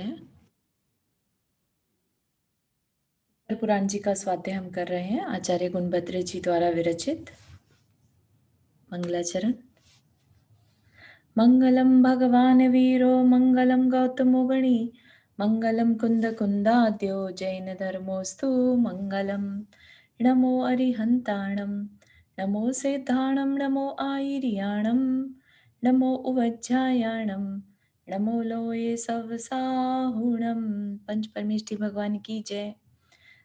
हैं। पुराण जी का स्वाध्याय हम कर रहे हैं आचार्य गुणभद्र जी द्वारा विरचित। मंगलाचरण। मंगलम भगवान वीरो मंगलम गौतमो गणी मंगलम कुंद कुंदाद्यो जैन धर्मोस्तु मंगलम। नमो अरिहंताणम नमो सेद्धाणम नमो आयर्याणम नमो उवज्जायाणम नमो लोये सवसाहुणम। पंच परमेष्ठी भगवान की जय।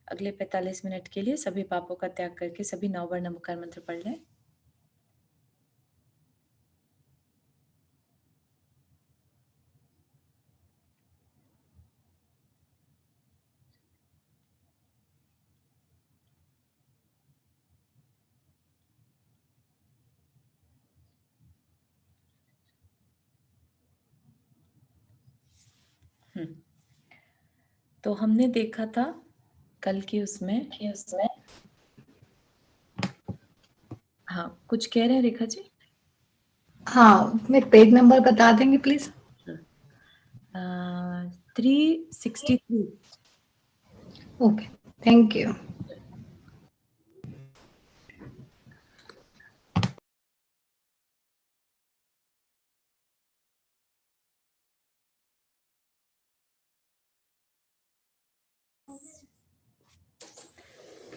अगले 45 मिनट के लिए सभी पापों का त्याग करके सभी 9 बार नमोकार मंत्र पढ़ लें। तो हमने देखा था कल की उसमें हाँ, कुछ कह रहे हैं रेखा जी? हाँ, मैं पेज नंबर बता देंगे प्लीज। 363। Okay, thank you.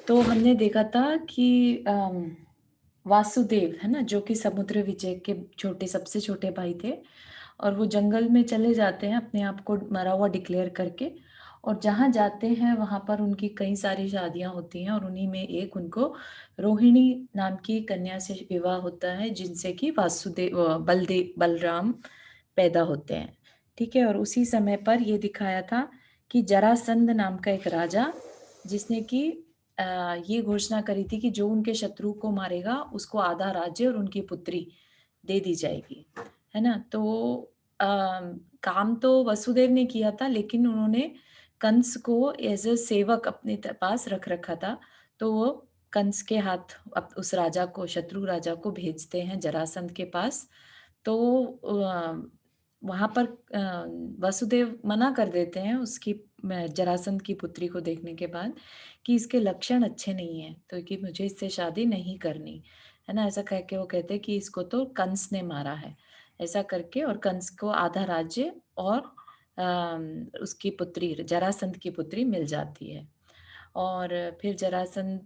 तो हमने देखा था कि वासुदेव है ना, जो कि समुद्र विजय के सबसे छोटे भाई थे, और वो जंगल में चले जाते हैं अपने आप को मरा हुआ डिक्लेयर करके, और जहाँ जाते हैं वहाँ पर उनकी कई सारी शादियाँ होती हैं, और उन्हीं में एक उनको रोहिणी नाम की कन्या से विवाह होता है, जिनसे कि बलराम पैदा होते हैं। ठीक है, और उसी समय पर ये दिखाया था कि जरासंध नाम का एक राजा, जिसने कि ये घोषणा करी थी कि जो उनके शत्रु को मारेगा उसको आधा राज्य और उनकी पुत्री दे दी जाएगी, है ना। तो काम तो वसुदेव ने किया था, लेकिन उन्होंने कंस को एज अ सेवक अपने पास रख रखा था। तो वो कंस के हाथ उस राजा को, शत्रु राजा को भेजते हैं जरासंध के पास। तो वहां पर वसुदेव मना कर देते हैं उसकी, जरासंध की पुत्री को देखने के बाद, कि इसके लक्षण अच्छे नहीं है, तो कि मुझे इससे शादी नहीं करनी, है ना। ऐसा कह के वो कहते हैं कि इसको तो कंस ने मारा है, ऐसा करके, और कंस को आधा राज्य और उसकी पुत्री जरासंध की पुत्री मिल जाती है। और फिर जरासंध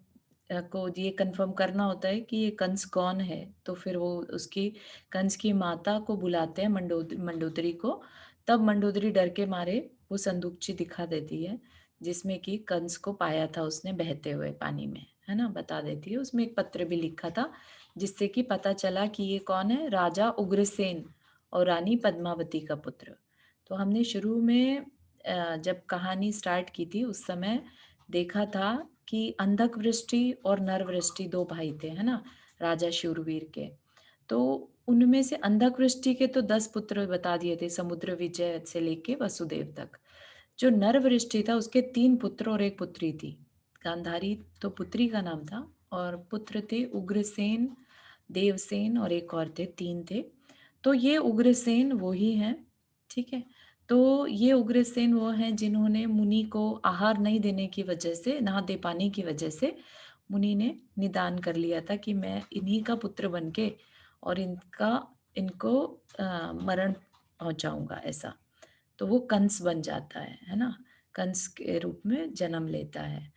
को ये कंफर्म करना होता है कि ये कंस कौन है, तो फिर वो उसकी कंस की माता को बुलाते हैं, मंडोदरी को। तब मंडोदरी डर के मारे वो संदूकची दिखा देती है, जिसमें कि कंस को पाया था उसने बहते हुए पानी में, है ना, बता देती है। उसमें एक पत्र भी लिखा था, जिससे कि पता चला कि ये कौन है, राजा उग्रसेन और रानी पद्मावती का पुत्र। तो हमने शुरू में जब कहानी स्टार्ट की थी उस समय देखा था कि अंधक वृष्टि और नर वृष्टि 2 भाई थे, है ना, राजा शूरवीर के। तो उनमें से अंधक वृष्टि के तो 10 पुत्र बता दिए थे, समुद्र विजय से लेके वसुदेव तक। जो नर वृष्टि था उसके 3 पुत्र और 1 पुत्री थी। गांधारी तो पुत्री का नाम था, और पुत्र थे उग्रसेन, देवसेन और एक और थे, 3 थे। तो ये उग्रसेन वो ही हैं, ठीक है। तो ये उग्रसेन वो हैं जिन्होंने मुनि को आहार नहीं देने की वजह से, ना दे पाने की वजह से, मुनि ने निदान कर लिया था कि मैं इन्हीं का पुत्र बन के और इनको मरण पहुंचाऊंगा, ऐसा। तो वो कंस बन जाता है ना, कंस के रूप में जन्म लेता है।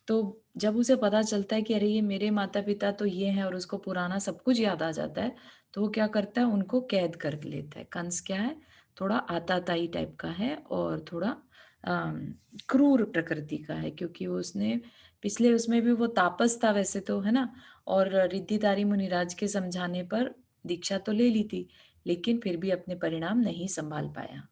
तो जब उसे पता चलता है कि अरे ये मेरे माता पिता तो ये हैं, और उसको पुराना सब कुछ याद आ जाता है, तो वो क्या करता है, उनको कैद कर लेता है। कंस क्या है, थोड़ा आताताई टाइप का है, और थोड़ा क्रूर प्रकृति का है, क्योंकि उसने पिछले उसमें भी वो तापस था वैसे तो, है ना, और रिद्धिदारी मुनिराज के समझाने पर दीक्षा तो ले ली थी, लेकिन फिर भी अपने परिणाम नहीं संभाल पाया।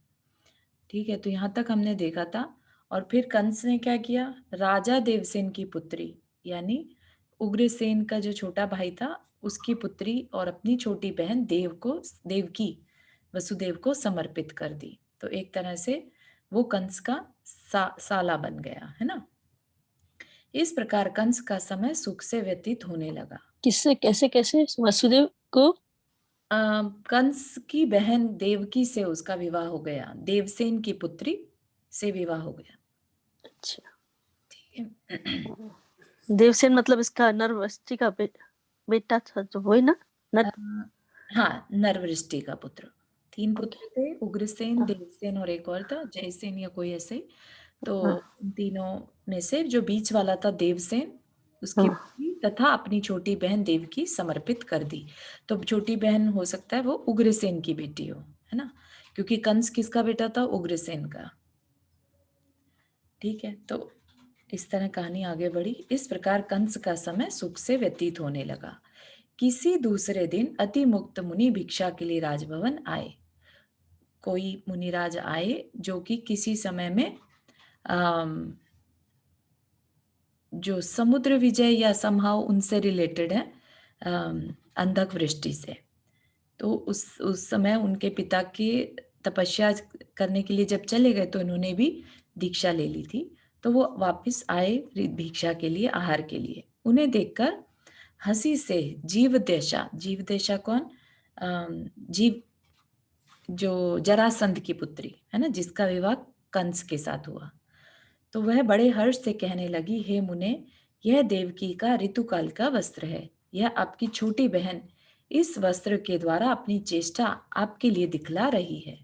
ठीक है, तो यहाँ तक हमने देखा था। और फिर कंस ने क्या किया, राजा देवसेन की पुत्री, यानी उग्रसेन का जो छोटा भाई था, उसकी पुत्री और अपनी छोटी बहन देवकी वसुदेव को समर्पित कर दी। तो एक तरह से वो कंस का साला बन गया, है ना। इस प्रकार कंस का समय सुख से व्यतीत होने लगा। किससे, कैसे कैसे वसुदेव को? कंस की बहन देवकी से उसका विवाह हो गया, देवसेन की पुत्री से विवाह हो गया। अच्छा। ठीक है। देवसेन मतलब इसका नरवष्टि का बेटा था, तो वही ना? नर हाँ, नरवृष्टि का पुत्र। 3 पुत्र थे, उग्रसेन, हाँ, देवसेन और एक और था जयसेन या कोई ऐसे ही। तो हाँ, इन तीनों में से जो बीच वाला था देवसेन, उसकी हाँ, बेटी तथा अपनी छोटी बहन देवकी समर्पित कर दी। तो छोटी बहन हो सकता है वो उग्रसेन की बेटी हो, है ना? क्योंकि कंस किसका बेटा था? उग्रसेन का। ठीक है, तो इस तरह कहानी आगे बढ़ी। इस प्रकार कंस का समय सुख से व्यतीत होने लगा। किसी दूसरे दिन अति मुक्त मुनि भिक्षा के लिए राजभवन आए। कोई मुनिराज आए जो कि किसी समय में अम, जो समुद्र विजय या समहाउ उनसे रिलेटेड है, अंधक वृष्टि से। तो उस समय उनके पिता की तपस्या करने के लिए जब चले गए तो इन्होंने भी दीक्षा ले ली थी। तो वो वापस आए भिक्षा के लिए, आहार के लिए। उन्हें देखकर हंसी से जीव दशा कौन? जीव, जो जरासंध की पुत्री है ना, जिसका विवाह कंस के साथ हुआ। तो वह बड़े हर्ष से कहने लगी, हे मुने, यह देवकी का ऋतुकाल का वस्त्र है। यह आपकी छोटी बहन इस वस्त्र के द्वारा अपनी चेष्टा आपके लिए दिखला रही है।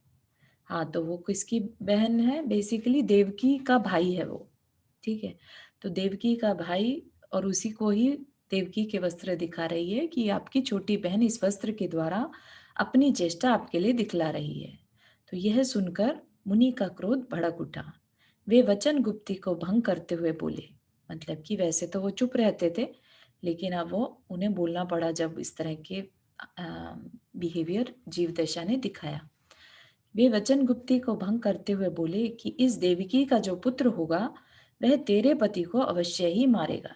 हाँ, तो वो किसकी बहन है? बेसिकली देवकी का भाई है वो। ठीक है, तो देवकी का भाई, और उसी को ही देवकी के वस्त्र दिखा रही है कि आपकी छोटी बहन इस वस्त्र के द्वारा अपनी चेष्टा आपके लिए दिखला रही है। तो यह सुनकर मुनि का क्रोध भड़क उठा। वे वचन गुप्ती को भंग करते हुए बोले, मतलब कि वैसे तो वो चुप रहते थे, लेकिन अब वो उन्हें बोलना पड़ा जब इस तरह के बिहेवियर जीवदशा ने दिखाया। वे वचन गुप्ती को भंग करते हुए बोले कि इस देवकी का जो पुत्र होगा वह तेरे पति को अवश्य ही मारेगा।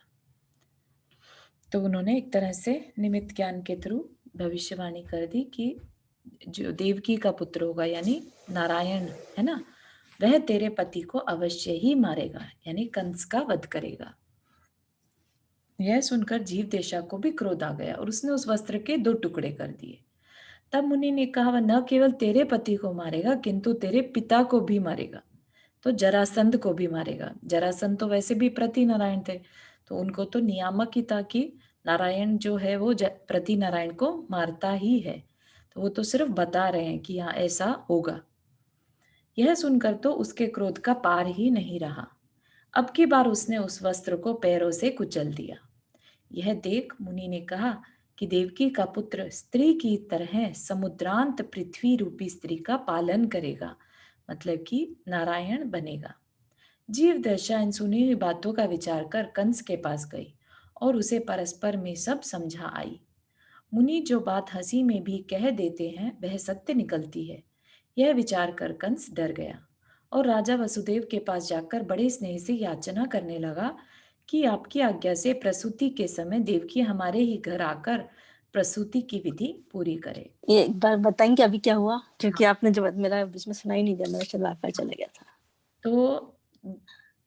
तो उन्होंने एक तरह से निमित्त ज्ञान के थ्रू भविष्यवाणी कर दी कि जो देवकी का पुत्र होगा यानी नारायण है ना, वह तेरे पति को अवश्य ही मारेगा, यानी कंस का वध करेगा। यह सुनकर जीवदेशा को भी क्रोध आ गया और उसने उस वस्त्र के 2 टुकड़े कर दिए। तब मुनि ने कहा, वह न केवल तेरे पति को मारेगा किंतु तेरे पिता को भी मारेगा, तो जरासंध को भी मारेगा। जरासंध तो वैसे भी प्रति नारायण थे, तो उनको तो नियामक ही था कि नारायण जो है वो प्रति नारायण को मारता ही है। तो वो तो सिर्फ बता रहे हैं कि हाँ ऐसा होगा। यह सुनकर तो उसके क्रोध का पार ही नहीं रहा। अब की बार उसने उस वस्त्र को पैरों से कुचल दिया। यह देख मुनि ने कहा कि देवकी का पुत्र स्त्री की तरह समुद्रांत पृथ्वी रूपी स्त्री का पालन करेगा, मतलब कि नारायण बनेगा। जीव दशा इन सुनी हुई बातों का विचार कर कंस के पास गई और उसे परस्पर में सब समझा आई। मुनि जो बात हंसी में भी कह देते हैं वह सत्य निकलती है, यह विचार कर कंस डर गया और राजा वसुदेव के पास जाकर बड़े स्नेह से याचना करने लगा कि आपकी आज्ञा से प्रसूति के समय देवकी हमारे ही घर आकर प्रसूति की विधि पूरी करे। ये एक बार बताएंगे अभी क्या हुआ? क्योंकि आपने जो मेरा बीच में सुनाई नहीं दिया, मेरा चल वाईफाई चला गया था। तो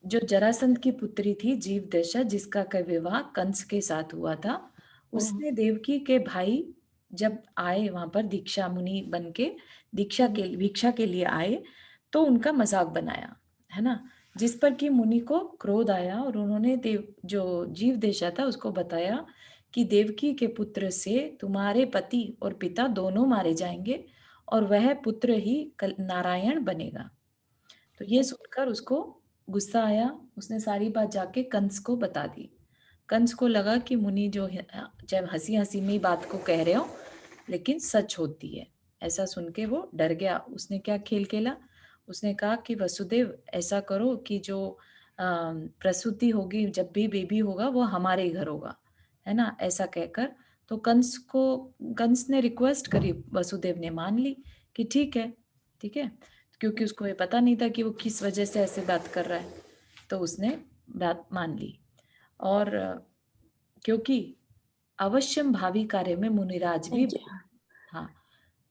जो जरासंध की पुत्री थी जीवदशा, जिसका का विवाह कंस के साथ हुआ था, उसने देवकी के भाई जब आए वहां पर दीक्षा मुनि बन के भिक्षा के लिए आए, तो उनका मजाक बनाया, है ना, जिस पर कि मुनि को क्रोध आया और उन्होंने जो जीवदशा था उसको बताया कि देवकी के पुत्र से तुम्हारे पति और पिता दोनों मारे जाएंगे और वह पुत्र ही नारायण बनेगा। तो ये सुनकर उसको गुस्सा आया, उसने सारी बात जाके कंस को बता दी। कंस को लगा कि मुनि जो है, जब हंसी हंसी में ही बात को कह रहे हो लेकिन सच होती है। ऐसा सुन के वो डर गया। उसने क्या खेल खेला, उसने कहा कि वसुदेव ऐसा करो कि जो प्रसूति होगी, जब भी बेबी होगा वो हमारे ही घर होगा, है ना, ऐसा कहकर। तो कंस ने रिक्वेस्ट करी, वसुदेव ने मान ली कि ठीक है, ठीक है, क्योंकि उसको ये पता नहीं था कि वो किस वजह से ऐसे बात कर रहा है। तो उसने बात मान ली। और क्योंकि अवश्यम भावी कार्य में मुनिराज भी, जी। हाँ,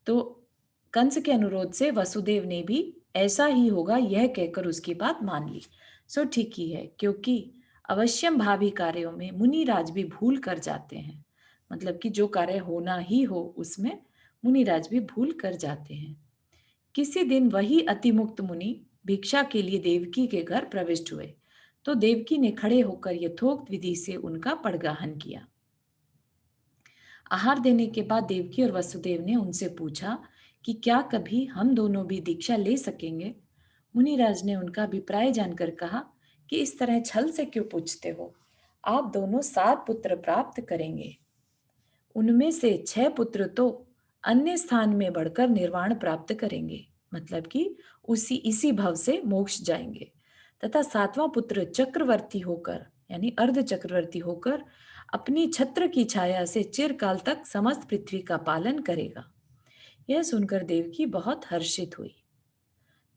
तो कंस के अनुरोध से वसुदेव ने भी ऐसा ही होगा यह कहकर उसकी बात मान ली। सो ठीक ही है, क्योंकि अवश्यम भावी कार्यों में मुनिराज भी भूल कर जाते हैं, मतलब कि जो कार्य होना ही हो उसमें मुनिराज भी भूल कर जाते हैं। किसी दिन वही अतिमुक्त मुनि भिक्षा के लिए देवकी के घर प्रविष्ट हुए तो देवकी ने खड़े होकर यथोक्त विधि से उनका पड़गाहन किया। आहार देने के बाद देवकी और वसुदेव ने उनसे पूछा कि क्या कभी हम दोनों भी दीक्षा ले सकेंगे। मुनिराज ने उनका अभिप्राय जानकर कहा कि इस तरह छल से क्यों पूछते हो, आप दोनों 7 पुत्र प्राप्त करेंगे। उनमें से 6 पुत्र तो अन्य स्थान में बढ़कर निर्वाण प्राप्त करेंगे, मतलब कि इसी भव से मोक्ष जाएंगे, तथा 7वां पुत्र चक्रवर्ती होकर यानी अर्ध चक्रवर्ती होकर अपनी छत्र की छाया से चिरकाल तक समस्त पृथ्वी का पालन करेगा। यह सुनकर देवकी बहुत हर्षित हुई।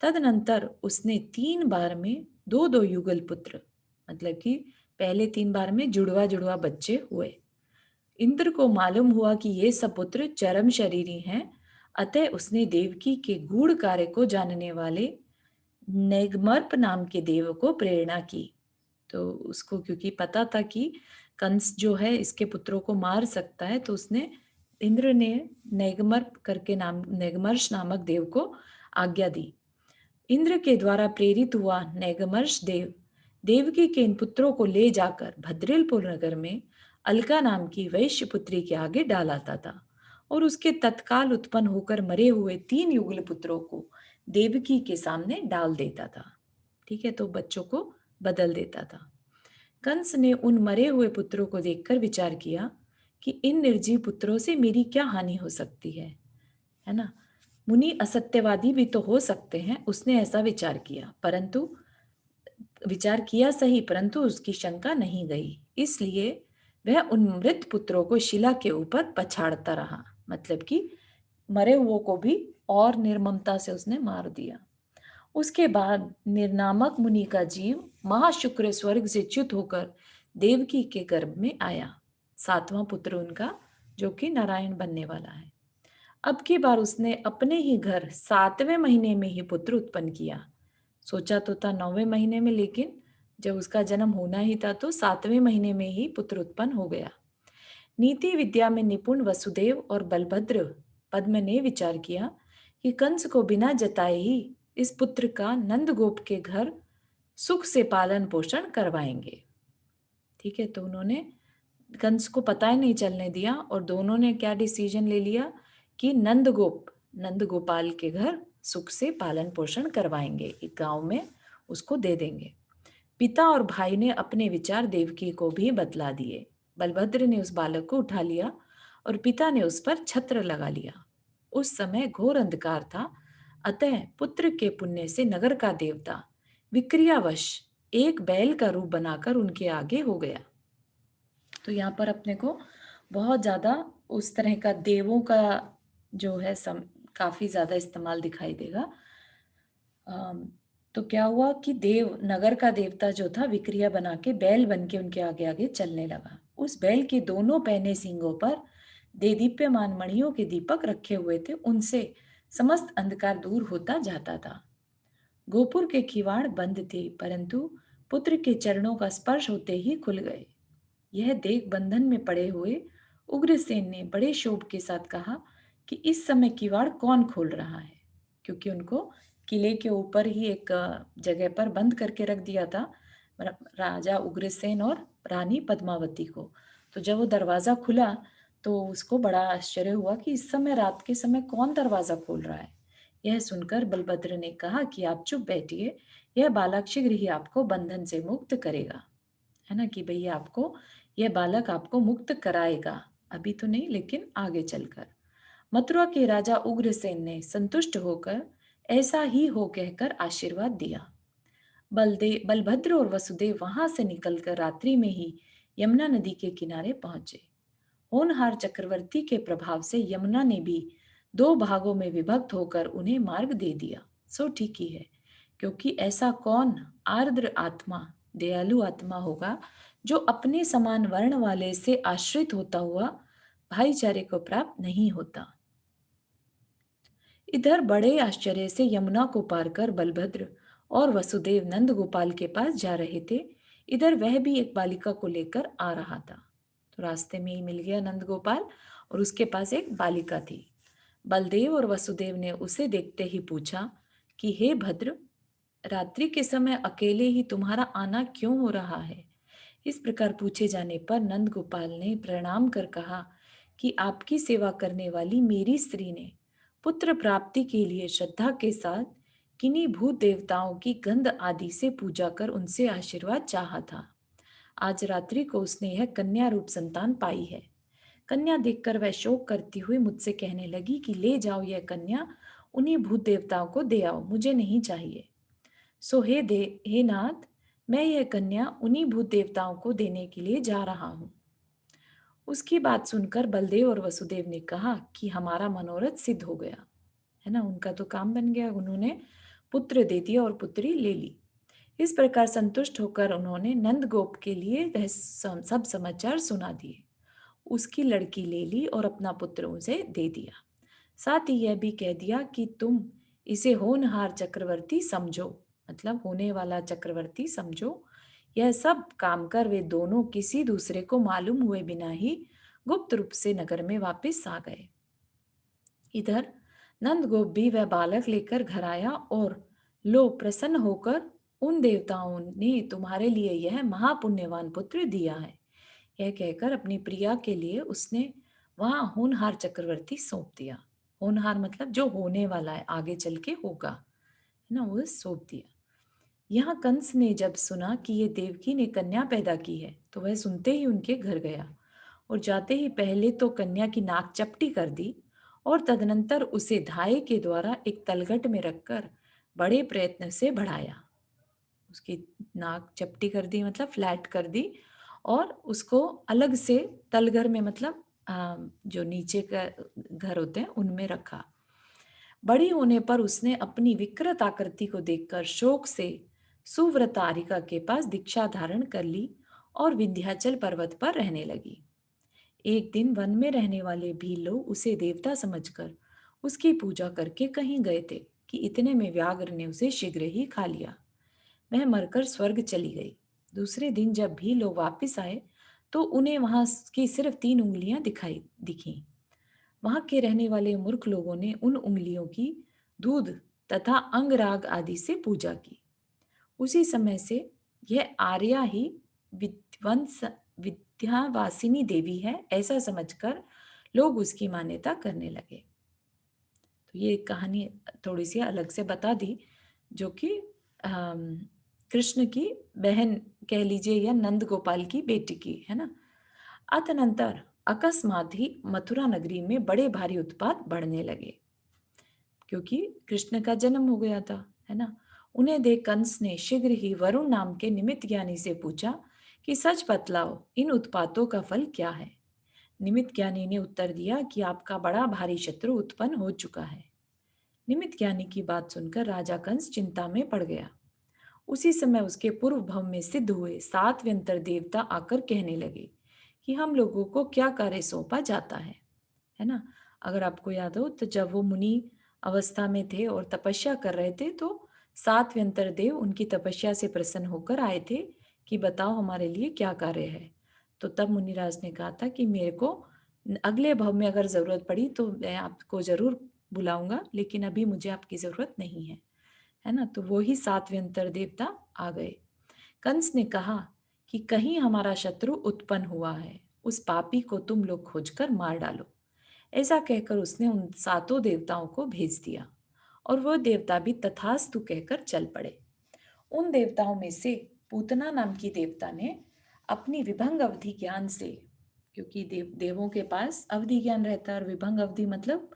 तदनंतर उसने 3 बार में 2-2 युगल पुत्र, मतलब कि पहले 3 बार में जुड़वा जुड़वा बच्चे हुए। इंद्र को मालूम हुआ कि ये सब पुत्र चरम शरीरी हैं, अतः उसने देवकी के गूढ़ कार्य को जानने वाले नेगमर्प नाम के देव को प्रेरणा की। तो उसको क्योंकि पता था कि कंस जो है इसके पुत्रों को मार सकता है, तो उसने इंद्र ने नेगमर्ष नामक देव को आज्ञा दी। इंद्र के द्वारा प्रेरित हुआ नेगमर्ष देव देवकी के इन पुत्रों को ले जाकर भद्रेलपुर नगर में अलका नाम की वैश्य पुत्री के आगे डालाता था और उसके तत्काल उत्पन्न होकर मरे हुए 3 युगल पुत्रों को देवकी के सामने डाल देता था। ठीक है, तो बच्चों को बदल देता था। कंस ने उन मरे हुए पुत्रों को देखकर विचार किया कि इन निर्जीव पुत्रों से मेरी क्या हानि हो सकती है ना। मुनि असत्यवादी भी तो हो सकते हैं, उसने ऐसा विचार किया, परंतु विचार किया सही, परंतु उसकी शंका नहीं गई। इसलिए वह उन मृत पुत्रों को शिला के ऊपर पछाड़ता रहा, मतलब कि मरे हुओं को भी और निर्ममता से उसने मार दिया। उसके बाद निर्नामक मुनि का जीव महाशुक्र स्वर्ग से च्युत होकर देवकी के गर्भ में आया, 7वां पुत्र उनका, जो कि नारायण बनने वाला है। अब की बार उसने अपने ही घर 7वें महीने में ही पुत्र उत्पन्न किया। सोचा तो था 9वें महीने में, लेकिन जब उसका जन्म होना ही था तो 7वें महीने में ही पुत्र उत्पन्न हो गया। नीति विद्या में निपुण वसुदेव और बलभद्र पद्म ने विचार किया कि कंस को बिना जताए ही इस पुत्र का नंदगोप के घर सुख से पालन पोषण करवाएंगे। ठीक है, तो उन्होंने कंस को पता ही नहीं चलने दिया और दोनों ने क्या डिसीजन ले लिया कि नंदगोपाल के घर सुख से पालन पोषण करवाएंगे, एक गांव में उसको दे देंगे। पिता और भाई ने अपने विचार देवकी को भी बतला दिए। बलभद्र ने उस बालक को उठा लिया और पिता ने उस पर छत्र लगा लिया। उस समय घोर अंधकार था, अतः पुत्र के पुण्य से नगर का देवता विक्रियावश एक बैल का रूप बनाकर उनके आगे हो गया। तो यहाँ पर अपने को बहुत ज्यादा उस तरह का देवों का जो है काफी ज्यादा इस्तेमाल दिखाई देगा। तो क्या हुआ कि नगर का देवता जो था विक्रिया बना के बैल बन के उनके आगे आगे चलने लगा। उस बैल के दोनों पहने सींगों पर दीप्यमान मणियों के दीपक रखे हुए थे, उनसे समस्त अंधकार दूर होता जाता था। गोपुर के किवाड़ बंद थे, परंतु पुत्र के चरणों का स्पर्श होते ही खुल गए। यह देख बंधन में पड़े हुए उग्रसेन ने बड़े शोभ के साथ कहा कि इस समय किवाड़ कौन खोल रहा है, क्योंकि उनको किले के ऊपर ही एक जगह पर बंद करके रख दिया था राजा उग्रसेन और रानी पद्मावती को। तो जब वो दरवाजा खुला तो उसको बड़ा आश्चर्य हुआ कि इस समय रात के समय कौन दरवाजा खोल रहा है। यह सुनकर बलभद्र ने कहा कि आप चुप बैठिए, यह बालक शीघ्र ही आपको बंधन से मुक्त करेगा, है ना, कि भैया आपको यह बालक आपको मुक्त कराएगा, अभी तो नहीं लेकिन आगे चलकर। मथुरा के राजा उग्रसेन ने संतुष्ट होकर ऐसा ही हो कहकर आशीर्वाद दिया। बलभद्र और वसुदेव वहां से निकलकर रात्रि में ही यमुना नदी के किनारे पहुंचे। होनहार चक्रवर्ती के प्रभाव से यमुना ने भी 2 भागों में विभक्त होकर उन्हें मार्ग दे दिया। सो ठीक ही है, क्योंकि ऐसा कौन आर्द्र आत्मा, दयालु आत्मा होगा जो अपने समान वर्ण वाले से आश्रित होता हुआ भाईचारे को प्राप्त नहीं होता। इधर बड़े आश्चर्य से यमुना को पार कर बलभद्र और वसुदेव नंद गोपाल के पास जा रहे थे। इधर वह भी एक बालिका को लेकर आ रहा था। तो रास्ते में ही मिल गया नंद गोपाल और उसके पास एक बालिका थी। बलदेव और वसुदेव ने उसे देखते ही पूछा कि हे भद्र, रात्रि के समय अकेले ही तुम्हारा आना क्यों हो रहा है? इस प्रकार पूछे जाने पर नंद गोपाल ने प्रणाम कर कहा कि आपकी सेवा करने वाली मेरी स्त्री ने पुत्र प्राप्ति के लिए श्रद्धा के साथ किन्हीं भूत देवताओं की गंध आदि से पूजा कर उनसे आशीर्वाद चाहा था। आज रात्रि को उसने यह कन्या रूप संतान पाई है। कन्या देखकर वह शोक करती हुई मुझसे कहने लगी कि ले जाओ यह कन्या उन्हीं भूत देवताओं को दे आओ, मुझे नहीं चाहिए। सो हे नाथ, मैं यह कन्या उन्हीं भूत देवताओं को देने के लिए जा रहा हूँ। उसकी बात सुनकर बलदेव और वसुदेव ने कहा कि हमारा मनोरथ सिद्ध हो गया, है ना, उनका तो काम बन गया, उन्होंने पुत्र दे दिया और पुत्री ले ली। इस प्रकार संतुष्ट होकर उन्होंने नंद गोप के लिए वह सब समाचार सुना दिए। उसकी लड़की ले ली और अपना पुत्र उसे दे दिया। साथ ही यह भी कह दिया कि तुम इसे होनहार चक्रवर्ती समझो, मतलब होने वाला चक्रवर्ती समझो। यह सब काम कर वे दोनों किसी दूसरे को मालूम हुए बिना ही गुप्त रूप से नगर में वापस आ गए। इधर नंदगोप भी वह बालक लेकर घर आया और लो प्रसन्न होकर उन देवताओं ने तुम्हारे लिए यह महापुण्यवान पुत्र दिया है, यह कहकर अपनी प्रिया के लिए उसने वहां होनहार चक्रवर्ती सौंप दिया। होनहार मतलब जो होने वाला है, आगे चल के होगा, है ना, वो सौंप दिया। यहाँ कंस ने जब सुना कि ये देवकी ने कन्या पैदा की है तो वह सुनते ही उनके घर गया और जाते ही पहले तो कन्या की नाक चपटी कर दी और तदनंतर उसे धाए के द्वारा एक तलगट में रखकर बड़े प्रयत्न से बढ़ाया। उसकी नाक चपटी कर दी मतलब फ्लैट कर दी और उसको अलग से तलघर में, मतलब जो नीचे का घर होते हैं उनमें रखा। बड़ी होने पर उसने अपनी विकृत आकृति को देखकर शोक से सुव्रतारिका के पास दीक्षा धारण कर ली और विंध्याचल पर्वत पर रहने लगी। एक दिन वन में रहने वाले भी लोग उसे देवता समझकर उसकी पूजा करके कहीं गए थे कि इतने में व्याघ्र ने उसे शीघ्र ही खा लिया। वह मरकर स्वर्ग चली गई। दूसरे दिन जब भी लोग वापस आए तो उन्हें वहां की सिर्फ 3 उंगलियां दिखी। वहां के रहने वाले मूर्ख लोगों ने उन उंगलियों की दूध तथा अंगराग आदि से पूजा की। उसी समय से यह आर्या ही विद्वंस विद्यावासिनी देवी है ऐसा समझकर लोग उसकी मान्यता करने लगे। तो ये कहानी थोड़ी सी अलग से बता दी, जो कि कृष्ण की बहन कह लीजिए या नंद गोपाल की बेटी की, है ना। अतनंतर अकस्मात ही मथुरा नगरी में बड़े भारी उत्पात बढ़ने लगे क्योंकि कृष्ण का जन्म हो गया था, है ना। उन्हें देख कंस ने शीघ्र ही वरुण नाम के निमित्त ज्ञानी से पूछा कि सच बतलाओ इन उत्पातों का फल क्या है। निमित्त ज्ञानी ने उत्तर दिया कि आपका बड़ा भारी शत्रु उत्पन्न हो चुका है। निमित्त ज्ञानी की बात सुनकर राजा कंस चिंता में पड़ गया। उसी समय उसके पूर्व भव में सिद्ध हुए 7 व्यंतर देवता आकर कहने लगे कि हम लोगों को क्या कार्य सौंपा जाता है ना। अगर आपको याद हो तो जब वो मुनि अवस्था में थे और तपस्या कर रहे थे तो 7 व्यंतर देव उनकी तपस्या से प्रसन्न होकर आए थे कि बताओ हमारे लिए क्या कार्य है। तो तब मुनिराज ने कहा था कि मेरे को अगले भव में अगर जरूरत पड़ी तो मैं आपको जरूर बुलाऊंगा, लेकिन अभी मुझे आपकी जरूरत नहीं है ना। तो वो ही 7 व्यंतर देवता आ गए। कंस ने कहा कि कहीं हमारा शत्रु उत्पन्न हुआ है, उस पापी को तुम लोग खोजकर मार डालो। ऐसा कहकर उसने उन 7 देवताओं को भेज दिया और वह देवता भी तथास्तु कहकर चल पड़े। उन देवताओं में से पूतना नाम की देवता ने अपनी विभंग अवधि ज्ञान से, क्योंकि देवों के पास अवधि ज्ञान रहता है और विभंग अवधि मतलब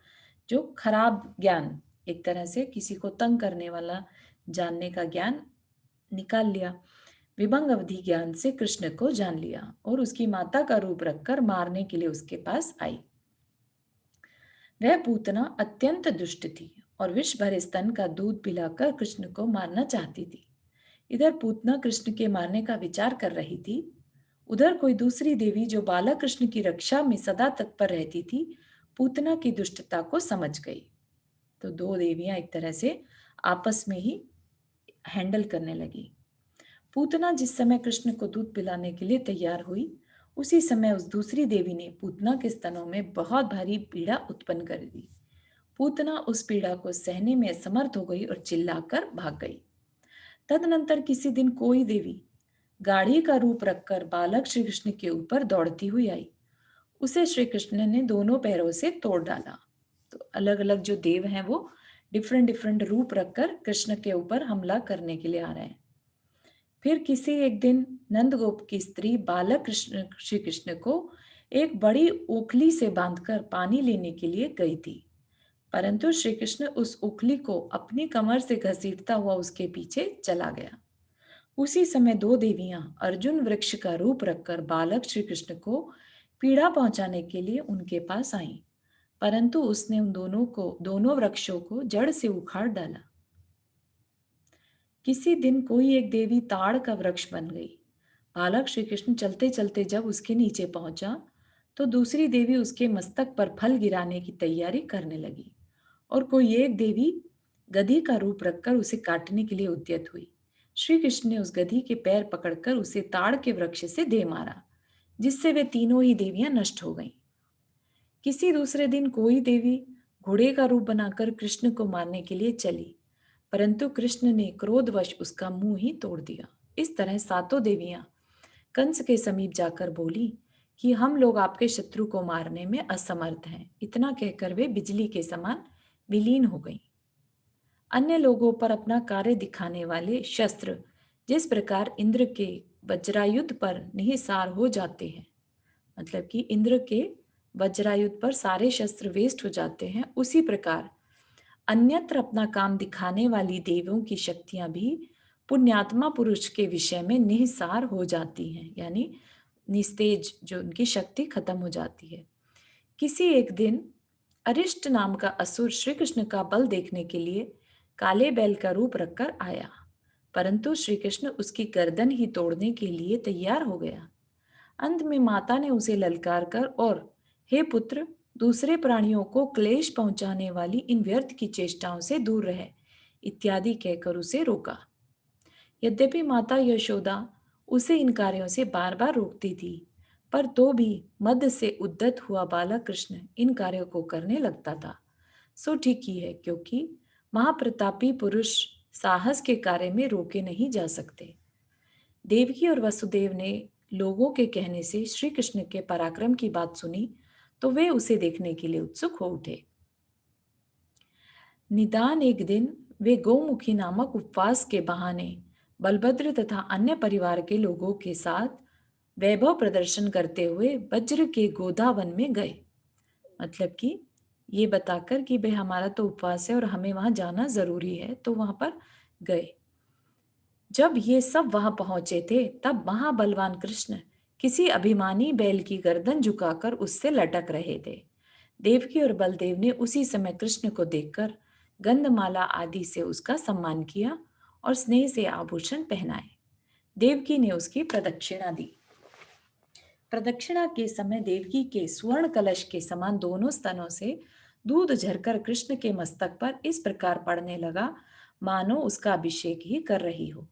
जो खराब ज्ञान, एक तरह से किसी को तंग करने वाला जानने का ज्ञान निकाल लिया। विभंग अवधि ज्ञान से कृष्ण को जान लिया और उसकी माता का रूप रखकर मारने के लिए उसके पास आई। वह पूतना अत्यंत दुष्ट थी और विष भरे स्तन का दूध पिलाकर कृष्ण को मारना चाहती थी। इधर पूतना कृष्ण के मारने का विचार कर रही थी, उधर कोई दूसरी देवी जो बाला कृष्ण की रक्षा में सदा तत्पर रहती थी पूतना की दुष्टता को समझ गई। तो 2 देवियां एक तरह से आपस में ही हैंडल करने लगी। पूतना जिस समय कृष्ण को दूध पिलाने के लिए तैयार हुई उसी समय उस दूसरी देवी ने पूतना के स्तनों में बहुत भारी पीड़ा उत्पन्न कर दी। पूतना उस पीड़ा को सहने में असमर्थ हो गई और चिल्लाकर भाग गई। तदनंतर किसी दिन कोई देवी गाड़ी का रूप रखकर बालक श्री कृष्ण के ऊपर दौड़ती हुई आई। उसे श्री कृष्ण ने दोनों पैरों से तोड़ डाला। तो अलग अलग जो देव हैं वो डिफरेंट डिफरेंट रूप रखकर कृष्ण के ऊपर हमला करने के लिए आ रहे हैं। फिर किसी एक दिन नंदगोप की स्त्री बालक कृष्ण श्री कृष्ण को एक बड़ी ओखली से बांधकर पानी लेने के लिए गई थी, परंतु श्री कृष्ण उस ओखली को अपनी कमर से घसीटता हुआ उसके पीछे चला गया। उसी समय दो देवियां अर्जुन वृक्ष का रूप रखकर बालक श्री कृष्ण को पीड़ा पहुंचाने के लिए उनके पास आईं, परंतु उसने उन दोनों वृक्षों को जड़ से उखाड़ डाला। किसी दिन कोई एक देवी ताड़ का वृक्ष बन गई। बालक श्री कृष्ण चलते चलते जब उसके नीचे पहुंचा तो दूसरी देवी उसके मस्तक पर फल गिराने की तैयारी करने लगी, और कोई एक देवी गधी का रूप रखकर उसे काटने के लिए उद्यत हुई। श्री कृष्ण ने उस गधी के पैर पकड़कर उसे ताड़ के वृक्ष से दे मारा, जिससे वे तीनों ही देवियां नष्ट हो गईं। किसी दूसरे दिन कोई देवी घोड़े का रूप बनाकर कृष्ण को मारने के लिए चली, परंतु कृष्ण ने क्रोधवश उसका मुंह ही तोड़ दिया। इस तरह सातों देवियां कंस के समीप जाकर बोली कि हम लोग आपके शत्रु को मारने में असमर्थ हैं। इतना कहकर वे बिजली के समान विलीन हो गईं। अन्य लोगों पर अपना कार्य दिखाने वाले शस्त्र जिस प्रकार इंद्र के वज्रायुध पर निहिसार हो जाते हैं, मतलब कि इंद्र के वज्रायुध पर सारे शस्त्र वेस्ट हो जाते हैं, उसी प्रकार अन्यत्र अपना काम दिखाने वाली देवियों की शक्तियां भी पुण्यात्मा पुरुष के विषय में निहिसार हो जाती हैं, यानी निस्तेज, जो उनकी शक्ति खत्म हो जाती है। किसी एक दिन अरिष्ट नाम का असुर श्री कृष्ण का बल देखने के लिए काले बैल का रूप रखकर आया, परंतु श्री कृष्ण उसकी गर्दन ही तोड़ने के लिए तैयार हो गया। अंत में माता ने उसे ललकार कर और हे पुत्र, दूसरे प्राणियों को क्लेश पहुंचाने वाली इन व्यर्थ की चेष्टाओं से दूर रहे इत्यादि कहकर उसे रोका। यद्यपि माता यशोदा उसे इन कार्यों से बार बार रोकती थी, पर तो भी मद से उद्यत हुआ बालक कृष्ण इन कार्यों को करने लगता था। सो ठीक ही है, क्योंकि महाप्रतापी पुरुष साहस के कार्य में रोके नहीं जा सकते। देवकी और वसुदेव ने लोगों के कहने से श्री कृष्ण के पराक्रम की बात सुनी तो वे उसे देखने के लिए उत्सुक हो उठे। निदान एक दिन वे गौमुखी नामक उपवास के बहाने बलभद्र तथा अन्य परिवार के लोगों के साथ वैभव प्रदर्शन करते हुए वज्र के गोधावन में गए। मतलब कि ये बताकर कि भाई हमारा तो उपवास है और हमें वहां जाना जरूरी है, तो वहां पर गए। जब ये सब वहां पहुंचे थे तब महाबलवान कृष्ण किसी अभिमानी बैल की गर्दन झुकाकर उससे लटक रहे थे। देवकी और बलदेव ने उसी समय कृष्ण को देखकर गंधमाला आदि से उसका सम्मान किया और स्नेह से आभूषण पहनाए। देवकी ने उसकी प्रदक्षिणा दी। प्रदक्षिणा के समय देवकी के स्वर्ण कलश के समान दोनों स्तनों से दूध झरकर कृष्ण के मस्तक पर इस प्रकार पड़ने लगा मानो उसका अभिषेक ही कर रही हो।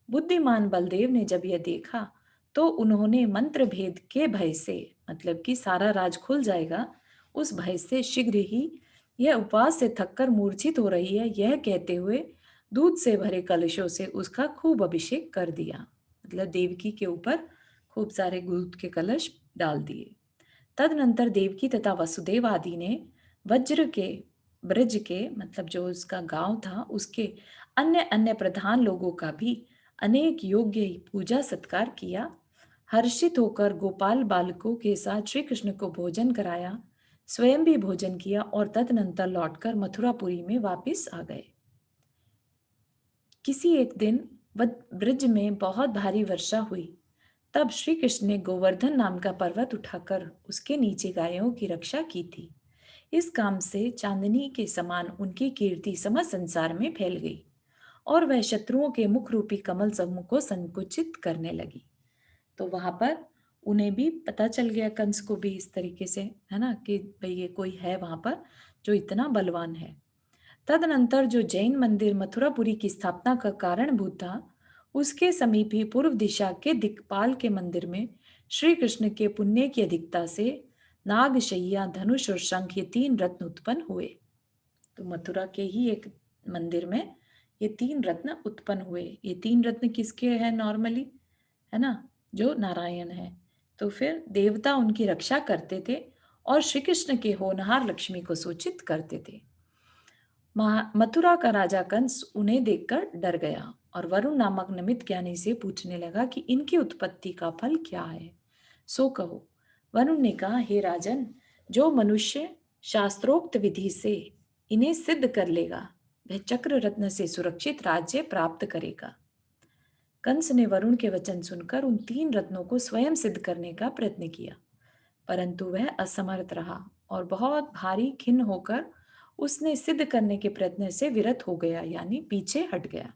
बुद्धिमान बलदेव ने जब यह देखा तो उन्होंने मंत्र भेद के भय से, मतलब कि सारा राज खुल जाएगा, उस भय से शीघ्र ही यह उपवास से थककर मूर्छित हो रही है यह कहते हुए दूध से भरे कलशों से उसका खूब अभिषेक कर दिया। मतलब देवकी के ऊपर खूब सारे दूध के कलश डाल दिए। तदनंतर देवकी तथा वसुदेव आदि ने वज्र के ब्रज के, मतलब जो उसका गांव था, उसके अन्य अन्य प्रधान लोगों का भी अनेक योग्य पूजा सत्कार किया। हर्षित होकर गोपाल बालकों के साथ श्री कृष्ण को भोजन कराया, स्वयं भी भोजन किया और तदनंतर लौटकर मथुरापुरी में वापस आ गए। किसी एक दिन ब्रज में बहुत भारी वर्षा हुई। तब श्री कृष्ण ने गोवर्धन नाम का पर्वत उठाकर उसके नीचे गायों की रक्षा की थी। इस काम से चांदनी के समान उनकी कीर्ति समस्त संसार में फैल गई और वह शत्रुओं के मुख रूपी कमल समूह को संकुचित करने लगी। तो वहां पर उन्हें भी पता चल गया, कंस को भी इस तरीके से, है ना, कि भाई ये कोई है वहां पर जो इतना बलवान है। तदनंतर जो जैन मंदिर मथुरापुरी की स्थापना का कारणभूत था, उसके समीप ही पूर्व दिशा के दिक्पाल के मंदिर में श्री कृष्ण के पुण्य की अधिकता से नागशैया, धनुष और शंख, ये तीन रत्न उत्पन्न हुए। तो मथुरा के ही एक मंदिर में ये 3 रत्न उत्पन्न हुए। ये 3 रत्न किसके हैं नॉर्मली, है ना, जो नारायण है। तो फिर देवता उनकी रक्षा करते थे और श्री कृष्ण के होनहार लक्ष्मी को सूचित करते थे। मथुरा का राजा कंस उन्हें देखकर डर गया और वरुण नामक नमित ज्ञानी से पूछने लगा कि इनकी उत्पत्ति का फल क्या है, सो कहो। वरुण ने कहा, हे राजन, जो मनुष्य शास्त्रोक्त विधि से इन्हें सिद्ध कर लेगा वह चक्र रत्न से सुरक्षित राज्य प्राप्त करेगा। कंस ने वरुण के वचन सुनकर उन 3 रत्नों को स्वयं सिद्ध करने का प्रयत्न किया, परंतु वह असमर्थ रहा और बहुत भारी खिन्न होकर उसने सिद्ध करने के प्रयत्न से विरत हो गया, यानी पीछे हट गया।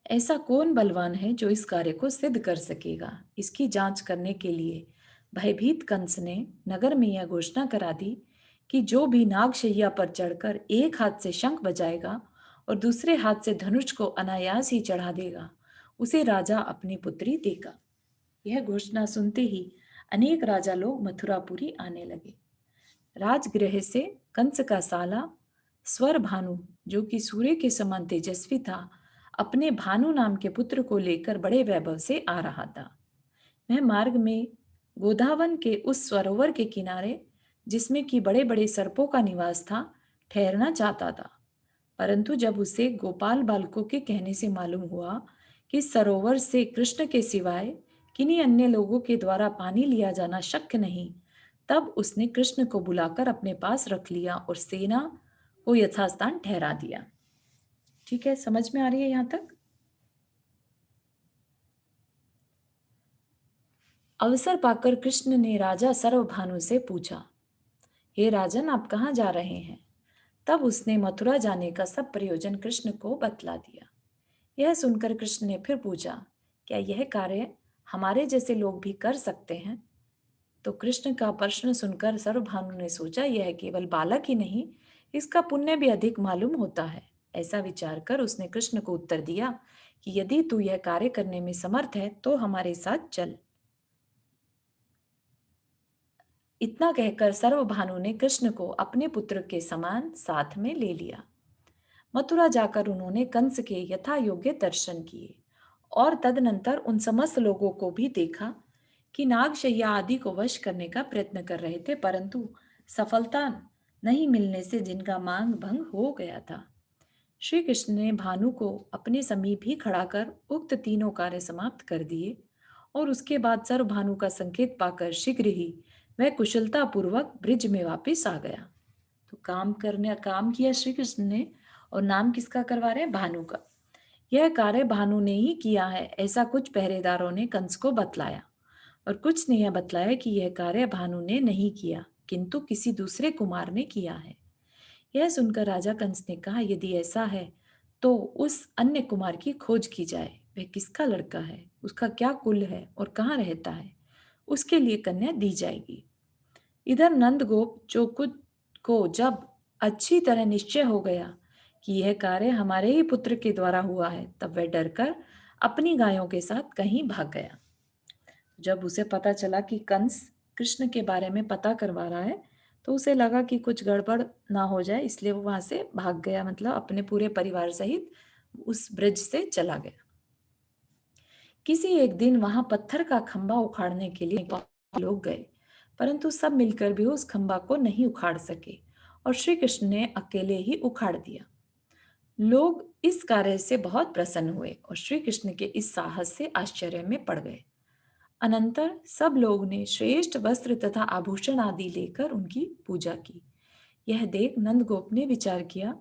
ऐसा कौन बलवान है जो इस कार्य को सिद्ध कर सकेगा? इसकी जांच करने के लिए भयभीत कंस ने नगर में यह घोषणा करा दी कि जो भी नागशैया पर चढ़कर एक हाथ से शंख बजाएगा और दूसरे हाथ से धनुष को अनायास ही चढ़ा देगा, उसे राजा अपनी पुत्री देगा। यह घोषणा सुनते ही अनेक राजा लोग मथुरापुरी आने लगे। राजगृह से कंस का साला स्वर भानु, जो कि सूर्य के समान तेजस्वी था, अपने भानु नाम के पुत्र को लेकर बड़े वैभव से आ रहा था। वह मार्ग में गोधावन के उस सरोवर के किनारे, जिसमें कि बड़े बड़े सर्पों का निवास था, ठहरना चाहता था। परंतु जब उसे गोपाल बालकों के कहने से मालूम हुआ कि सरोवर से कृष्ण के सिवाय किन्हीं अन्य लोगों के द्वारा पानी लिया जाना शक्य नहीं, तब उसने कृष्ण को बुलाकर अपने पास रख लिया और सेना को यथास्थान ठहरा दिया। ठीक है, समझ में आ रही है यहां तक? अवसर पाकर कृष्ण ने राजा सर्वभानु से पूछा, हे राजन, आप कहाँ जा रहे हैं? तब उसने मथुरा जाने का सब प्रयोजन कृष्ण को बतला दिया। यह सुनकर कृष्ण ने फिर पूछा, क्या यह कार्य हमारे जैसे लोग भी कर सकते हैं? तो कृष्ण का प्रश्न सुनकर सर्वभानु ने सोचा, यह केवल बालक ही नहीं, इसका पुण्य भी अधिक मालूम होता है। ऐसा विचार कर उसने कृष्ण को उत्तर दिया कि यदि तू यह कार्य करने में समर्थ है तो हमारे साथ चल। इतना कहकर सर्वभानु ने कृष्ण को अपने पुत्र के समान साथ में ले लिया। मथुरा जाकर उन्होंने कंस के यथा योग्य दर्शन किए और तदनंतर उन समस्त लोगों को भी देखा कि नागशैया आदि को वश करने का प्रयत्न कर रहे थे, परंतु सफलता नहीं मिलने से जिनका मांग भंग हो गया था। श्री कृष्ण ने भानु को अपने समीप ही खड़ा कर उक्त तीनों कार्य समाप्त कर दिए और उसके बाद सर्वभानु का संकेत पाकर शीघ्र ही वह कुशलता पूर्वक ब्रिज में वापस आ गया। तो काम किया श्री कृष्ण ने, और नाम किसका करवा रहे हैं? भानु का। यह कार्य भानु ने ही किया है, ऐसा कुछ पहरेदारों ने कंस को बतलाया, और कुछ ने यह बतलाया कि यह कार्य भानु ने नहीं किया किंतु किसी दूसरे कुमार ने किया है। यह सुनकर राजा कंस ने कहा, यदि ऐसा है तो उस अन्य कुमार की खोज की जाए। वह किसका लड़का है, उसका क्या कुल है और कहाँ रहता है, उसके लिए कन्या दी जाएगी। इधर नंदगोप चौकुद को जब अच्छी तरह निश्चय हो गया कि यह कार्य हमारे ही पुत्र के द्वारा हुआ है, तब वह डरकर अपनी गायों के साथ कहीं भाग गया। जब उसे पता चला कि कंस कृष्ण के बारे में पता करवा रहा है, तो उसे लगा कि कुछ गड़बड़ ना हो जाए, इसलिए वो वहां से भाग गया, मतलब अपने पूरे परिवार सहित उस ब्रिज से चला गया। किसी एक दिन वहां पत्थर का खंभा उखाड़ने के लिए लोग गए, परंतु सब मिलकर भी उस खंभा को नहीं उखाड़ सके और श्री कृष्ण ने अकेले ही उखाड़ दिया। लोग इस कार्य से बहुत प्रसन्न हुए और श्री कृष्ण के इस साहस से आश्चर्य में पड़ गए। अनंतर सब लोग ने श्रेष्ठ वस्त्र तथा आभूषण आदि लेकर उनकी पूजा की। यह देख नंदगोप ने विचार किया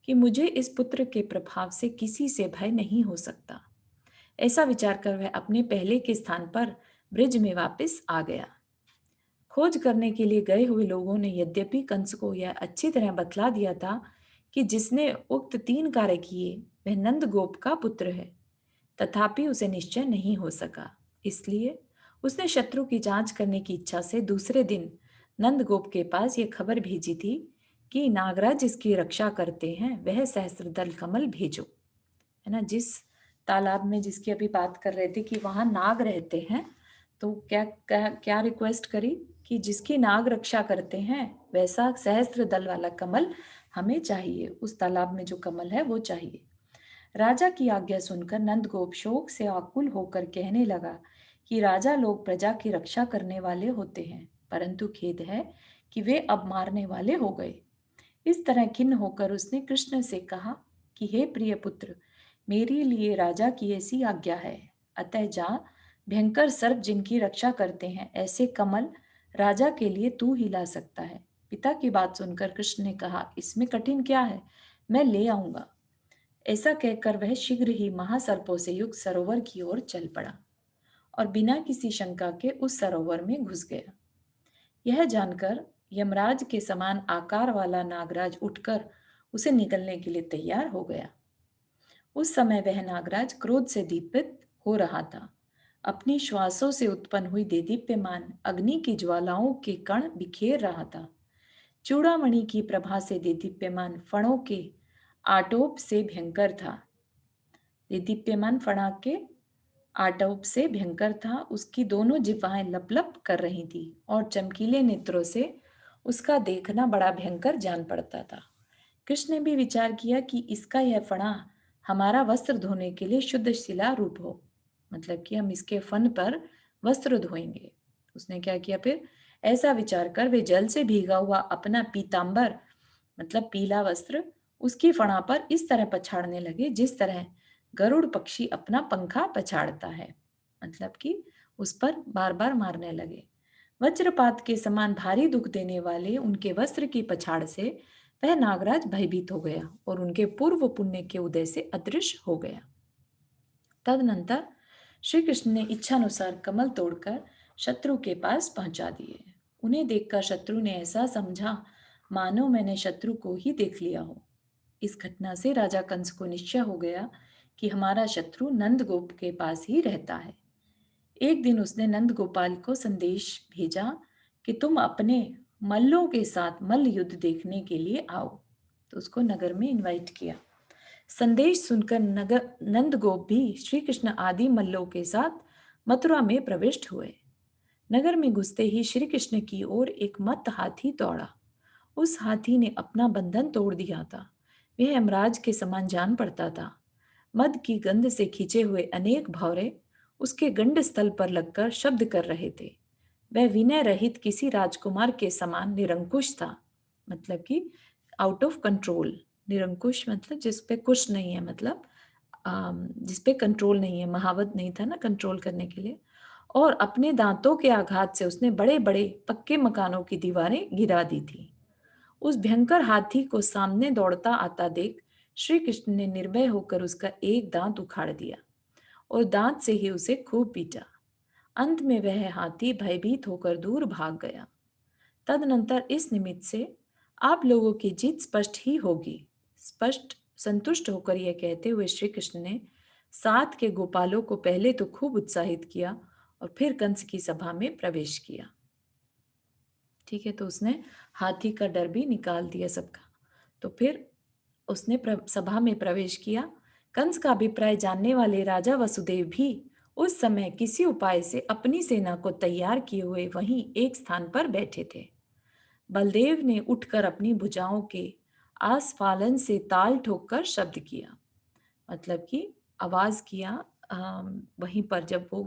कि मुझे इस पुत्र के प्रभाव से किसी से भय नहीं हो सकता। ऐसा विचार कर वह अपने पहले के स्थान पर ब्रिज में वापस आ गया। खोज करने के लिए गए हुए लोगों ने यद्यपि कंस को यह अच्छी तरह बतला दिया था कि जिसने उक्त 3 कार्य किए वह नंदगोप का पुत्र है, तथापि उसे निश्चय नहीं हो सका। इसलिए उसने शत्रु की जांच करने की इच्छा से दूसरे दिन नंदगोप के पास यह खबर भेजी थी कि नागराज जिसकी रक्षा करते हैं वह सहस्त्रदल कमल भेजो। है ना, जिस तालाब में जिसकी अभी बात कर रहे थे कि वहां नाग रहते हैं, तो क्या क्या, क्या रिक्वेस्ट करी कि जिसकी नाग रक्षा करते हैं वैसा सहस्त्र दल वाला कमल हमें चाहिए, उस तालाब में जो कमल है वो चाहिए। राजा की आज्ञा सुनकर नंदगोप शोक से आकुल होकर कहने लगा कि राजा लोग प्रजा की रक्षा करने वाले होते हैं, परंतु खेद है कि वे अब मारने वाले हो गए। इस तरह खिन्न होकर उसने कृष्ण से कहा कि हे प्रिय पुत्र, मेरे लिए राजा की ऐसी आज्ञा है, अतः जा, भयंकर सर्प जिनकी रक्षा करते हैं ऐसे कमल राजा के लिए तू ही ला सकता है। पिता की बात सुनकर कृष्ण ने कहा, इसमें कठिन क्या है, मैं ले आऊंगा। ऐसा कहकर वह शीघ्र ही महासर्पों से युक्त सरोवर की ओर चल पड़ा और बिना किसी शंका के उस सरोवर में घुस गया। यह जानकर यमराज के समान आकार वाला नागराज उठकर उसे निगलने के लिए तैयार हो गया। उस समय वह नागराज क्रोध से दीपित हो रहा था। अपनी श्वासों से उत्पन्न हुई देदीप्यमान अग्नि की ज्वालाओं के कण बिखेर रहा था। चूड़ामणि की प्रभा से देदीप्यमान फणों के आटोप से भयंकर था। देदीप्यमान फणा के आटोप से भयंकर था। उसकी दोनों जिह्वाएं लपलप कर रही थी और चमकीले नेत्रों से उसका देखना बड़ा भयंकर जान पड़ता था। कृष्ण ने भी विचार किया कि इसका यह फणा हमारा वस्त्र धोने के लिए शुद्ध शिला रूप हो, मतलब कि हम इसके फन पर वस्त्र धोएंगे। उसने क्या किया फिर, ऐसा विचार कर वे जल से भीगा हुआ अपना पीतांबर मतलब पीला वस्त्र उसकी फणा पर इस तरह पछाड़ने लगे जिस तरह गरुड़ पक्षी अपना पंखा पछाड़ता है, मतलब कि उस पर बार बार मारने लगे। वज्रपात के समान भारी दुख देने वाले उनके वस्त्र की पछाड़ से वह नागराज भयभीत हो गया और उनके पूर्व पुण्य के उदय से अदृश्य हो गया। तदनंतर श्री कृष्ण ने इच्छानुसार कमल तोड़कर शत्रु के पास पहुंचा दिए। उन्हें देखकर शत्रु ने ऐसा समझा मानो मैंने शत्रु को ही देख लिया हो। इस घटना से राजा कंस को निश्चय हो गया कि हमारा शत्रु नंदगोप के पास ही रहता है। एक दिन उसने नंद गोपाल को संदेश भेजा कि तुम अपने मल्लों के साथ मल्ल युद्ध देखने के लिए आओ। तो उसको नगर में इनवाइट किया। संदेश सुनकर नगर नंदगोप भी श्री कृष्ण आदि मल्लों के साथ मथुरा में प्रविष्ट हुए। नगर में घुसते ही श्री कृष्ण की ओर एक मत्त हाथी दौड़ा। उस हाथी ने अपना बंधन तोड़ दिया था। वह यमराज के समान जान पड़ता था। मद की गंध से खींचे हुए अनेक भौरे उसके गंड स्थल पर लगकर शब्द कर रहे थे। वह विनय रहित किसी राजकुमार के समान निरंकुश था, मतलब कि आउट ऑफ कंट्रोल। निरंकुश मतलब जिस पे कुछ नहीं है, मतलब जिस पे कंट्रोल नहीं है, महावत नहीं था ना कंट्रोल करने के लिए। और अपने दांतों के आघात से उसने बड़े बड़े पक्के मकानों की दीवारें गिरा दी थी। उस भयंकर हाथी को सामने दौड़ता आता देख श्री कृष्ण ने निर्भय होकर उसका एक दांत उखाड़ दिया और दांत से ही उसे खूब पीटा। अंत में वह हाथी भयभीत होकर दूर भाग गया। तदनंतर इस निमित्त से आप लोगों की जीत स्पष्ट ही होगी। स्पष्ट संतुष्ट होकर यह कहते हुए श्री कृष्ण ने साथ के गोपालों को पहले तो खूब उत्साहित किया और फिर कंस की सभा में प्रवेश किया। ठीक है, तो उसने हाथी का डर भी निकाल दिया सबका। तो फिर उसने सभा में प्रवेश किया। कंस का अभिप्राय जानने वाले राजा वसुदेव भी उस समय किसी उपाय से अपनी सेना को तैयार किए हुए वहीं एक स्थान पर बैठे थे। बलदेव ने उठकर अपनी भुजाओं के आस्फालन से ताल ठोककर शब्द किया, मतलब कि आवाज किया। वहीं पर जब वो